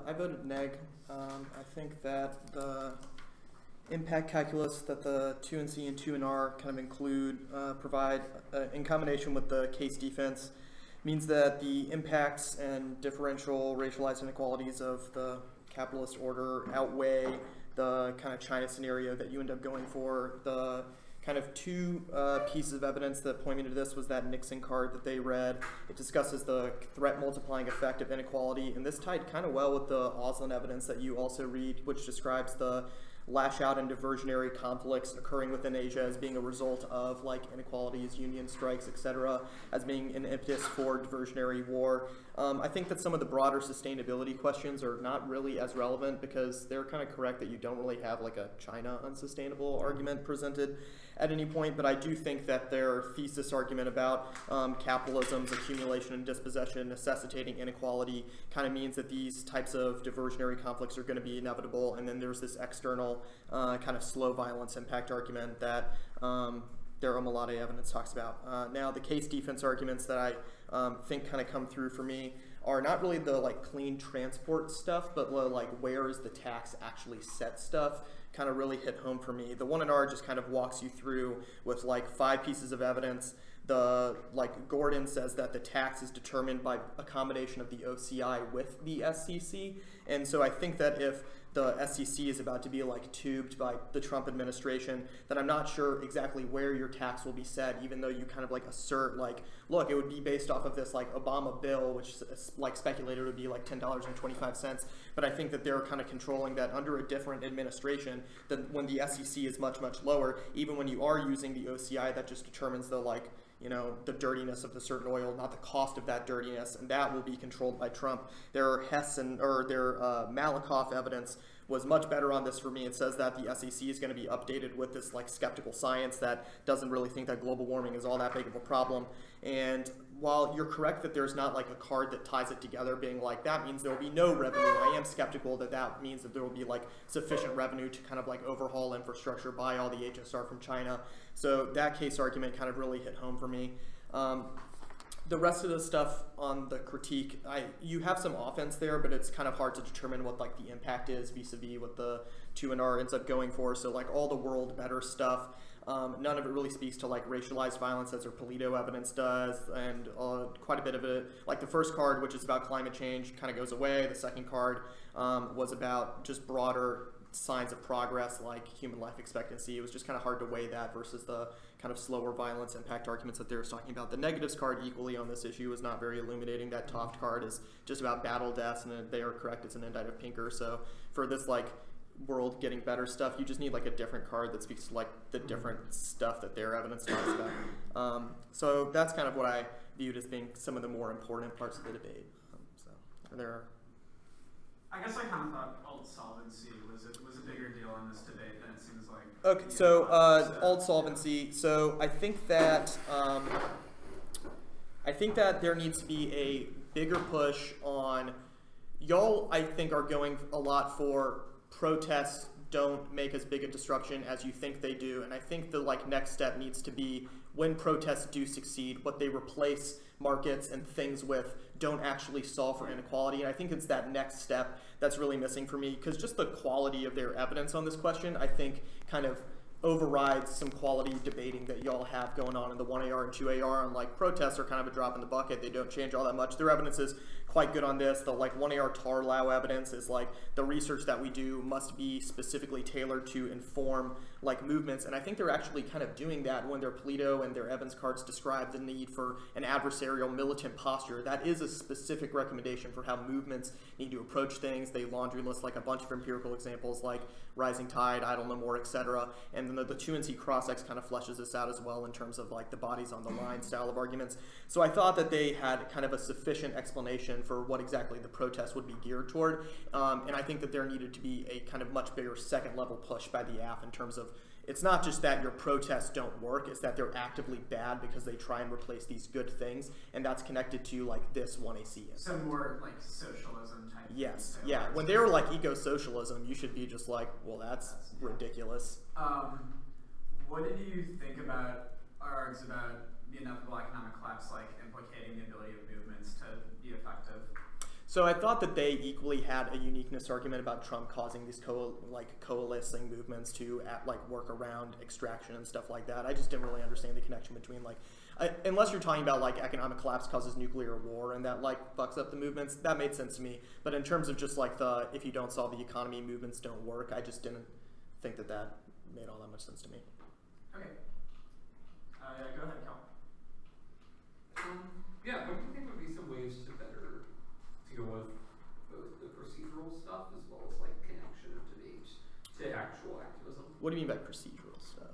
I voted neg. I think that the impact calculus that the 2 and C and 2 and R kind of include, provide, in combination with the case defense, means that the impacts and differential racialized inequalities of the capitalist order outweigh the kind of China scenario that you end up going for. The kind of two pieces of evidence that point me to this was that Nixon card that they read. It discusses the threat multiplying effect of inequality, and this tied kind of well with the Auslin evidence that you also read, which describes the lash out and diversionary conflicts occurring within Asia as being a result of like inequalities, union strikes, etc., as being an impetus for diversionary war. I think that some of the broader sustainability questions are not really as relevant because they're kind of correct that you don't really have like a China unsustainable argument presented at any point, but I do think that their thesis argument about capitalism's accumulation and dispossession necessitating inequality kind of means that these types of diversionary conflicts are going to be inevitable, and then there's this external kind of slow violence impact argument that their Omalade evidence talks about. Now, the case defense arguments that I think kind of come through for me are not really the like clean transport stuff, but like where is the tax actually set stuff kind of really hit home for me. The 1 and R just kind of walks you through with like 5 pieces of evidence. The like Gordon says that the tax is determined by a combination of the OCI with the SCC, and so I think that if the SEC is about to be like tubed by the Trump administration, then I'm not sure exactly where your tax will be set, even though you kind of like assert like, look, it would be based off of this like Obama bill, which like speculated would be like $10.25. But I think that they're kind of controlling that under a different administration, that when the SEC is much, much lower, even when you are using the OCI, that just determines the like, you know, the dirtiness of the certain oil, not the cost of that dirtiness, and that will be controlled by Trump. Their Malakoff evidence was much better on this for me. It says that the SEC is going to be updated with this like skeptical science that doesn't really think that global warming is all that big of a problem. And while you're correct that there's not like a card that ties it together being like that means there will be no revenue, I am skeptical that that means that there will be like sufficient revenue to kind of like overhaul infrastructure, buy all the HSR from China. So that case argument kind of really hit home for me. The rest of the stuff on the critique, you have some offense there, but it's kind of hard to determine what like the impact is vis-a-vis what the 2 and R ends up going for. So like all the world better stuff, none of it really speaks to like racialized violence as their Polito evidence does, and quite a bit of it, like the first card, which is about climate change, kind of goes away. The second card was about just broader signs of progress like human life expectancy. It was just kind of hard to weigh that versus the kind of slower violence impact arguments that they were talking about. The negatives card equally on this issue was not very illuminating. That Toft card is just about battle deaths, and they are correct, it's an indictment of Pinker. So for this like world getting better stuff, you just need like a different card that speaks to like the different stuff that their evidence talks about. So that's kind of what I viewed as being some of the more important parts of the debate. I guess I kind of thought alt solvency was a bigger deal in this debate than it seems like. Okay, so alt solvency. So I think that there needs to be a bigger push on y'all. I think are going a lot for protests don't make as big a disruption as you think they do, and I think the like next step needs to be when protests do succeed, what they replace markets and things with don't actually solve for inequality. And I think it's that next step that's really missing for me, because just the quality of their evidence on this question, I think, kind of overrides some quality debating that y'all have going on in the 1AR and 2AR. And like protests are kind of a drop in the bucket. They don't change all that much. Their evidence is quite good on this. The like 1AR Tarlow evidence is like the research that we do must be specifically tailored to inform like movements. And I think they're actually kind of doing that when their Polito and their Evans cards describe the need for an adversarial militant posture. That is a specific recommendation for how movements need to approach things. They laundry list like a bunch of empirical examples like rising tide, idle no more, etc. And then the 2 and C cross-X kind of fleshes this out as well in terms of like the bodies on the line style of arguments. So I thought that they had kind of a sufficient explanation for what exactly the protest would be geared toward. And I think that there needed to be a kind of much bigger second level push by the AF in terms of it's not just that your protests don't work, it's that they're actively bad because they try and replace these good things, and that's connected to like this 1AC. So more like socialism type. Yes, yeah. When they're like eco-socialism, you should be just like, well, that's ridiculous. What did you think about arguments about the inevitable economic collapse, like implicating the ability of movements to be effective? So I thought that they equally had a uniqueness argument about Trump causing these coalescing movements to work around extraction and stuff like that. I just didn't really understand the connection between unless you're talking about economic collapse causes nuclear war and that fucks up the movements. That made sense to me. But in terms of just the if you don't solve the economy, movements don't work. I just didn't think that made all that much sense to me. Okay. Go ahead, Cal. Yeah, what do you think would be some ways to better deal with both the procedural stuff as well as connection of debate to actual activism? What do you mean by procedural stuff?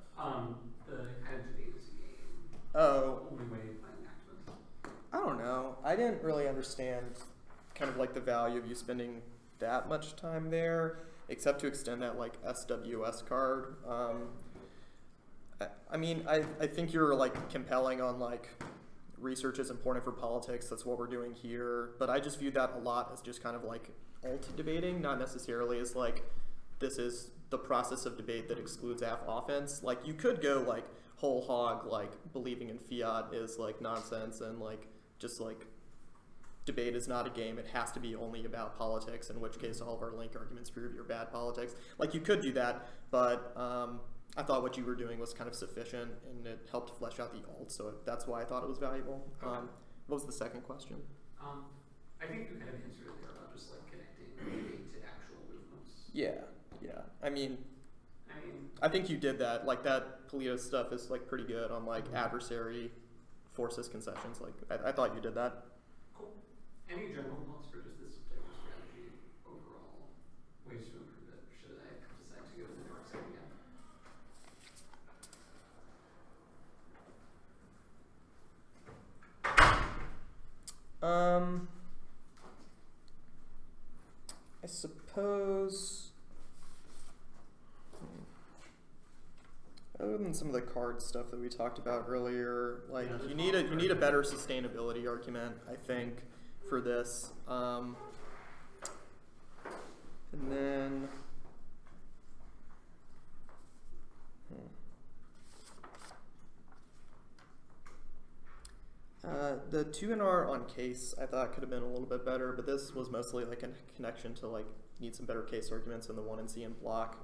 The kind of debate is a game. Oh. The only way of playing activism. I don't know. I didn't really understand kind of the value of you spending that much time there, except to extend that SWS card. I mean, I think you're compelling on research is important for politics. That's what we're doing here. But I just view that a lot as just kind of alt debating, not necessarily as this is the process of debate that excludes offense. You could go whole hog believing in fiat is nonsense and just debate is not a game. It has to be only about politics, in which case all of our link arguments prove you're bad politics. You could do that, but I thought what you were doing was kind of sufficient and it helped flesh out the alt, so that's why I thought it was valuable. Okay. What was the second question? I think you kind of answered it there about just connecting debate to actual movements. Yeah. I mean, I think you did that. That Polito stuff is pretty good on adversary forces concessions. I thought you did that. Cool. Any general thoughts for just this type of strategy overall? Ways to improve it? Should I decide to go to the dark side again? I suppose. Other than some of the card stuff that we talked about earlier, you need a better sustainability argument, I think, for this. And then the 2NR on case I thought could have been a little bit better, but this was mostly a connection to need some better case arguments in the 1 and C and block.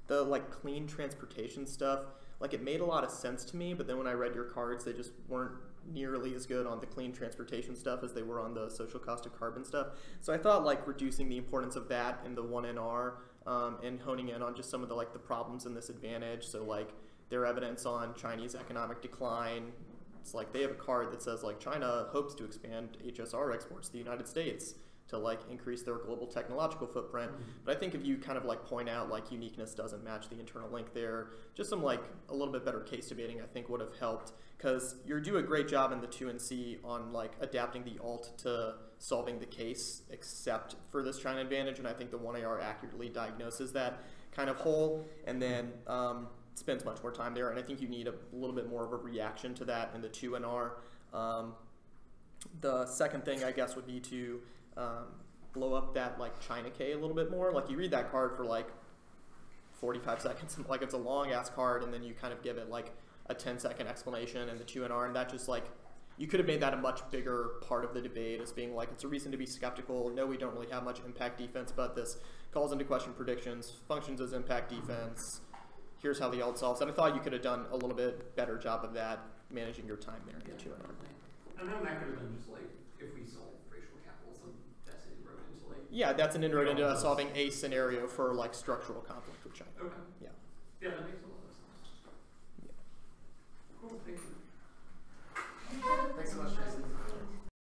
The clean transportation stuff, it made a lot of sense to me, but then when I read your cards, they just weren't nearly as good on the clean transportation stuff as they were on the social cost of carbon stuff. So I thought reducing the importance of that in the 1NR and honing in on just some of the the problems in this advantage. So their evidence on Chinese economic decline. It's they have a card that says China hopes to expand HSR exports to the United States to increase their global technological footprint. But I think if you kind of point out uniqueness doesn't match the internal link there, just some a little bit better case debating I think would have helped, because you do a great job in the 2 and C on adapting the alt to solving the case except for this China advantage, and I think the 1AR accurately diagnoses that kind of hole and then spends much more time there, and I think you need a little bit more of a reaction to that in the 2NR. The second thing I guess would be to blow up that China K a little bit more. You read that card for 45 seconds, and it's a long ass card, and then you kind of give it a 10-second explanation in the 2NR, and that just you could have made that a much bigger part of the debate as being it's a reason to be skeptical. No, we don't really have much impact defense, but this calls into question predictions, functions as impact defense. Here's how the alt solves. And I thought you could have done a little bit better job of that, managing your time there in the 2NR. And then that could have been just if we solve racial capitalism, that's an inroad into yeah, that's an inroad into solving a scenario for structural conflict with China. Okay. Yeah. Yeah, that makes sense.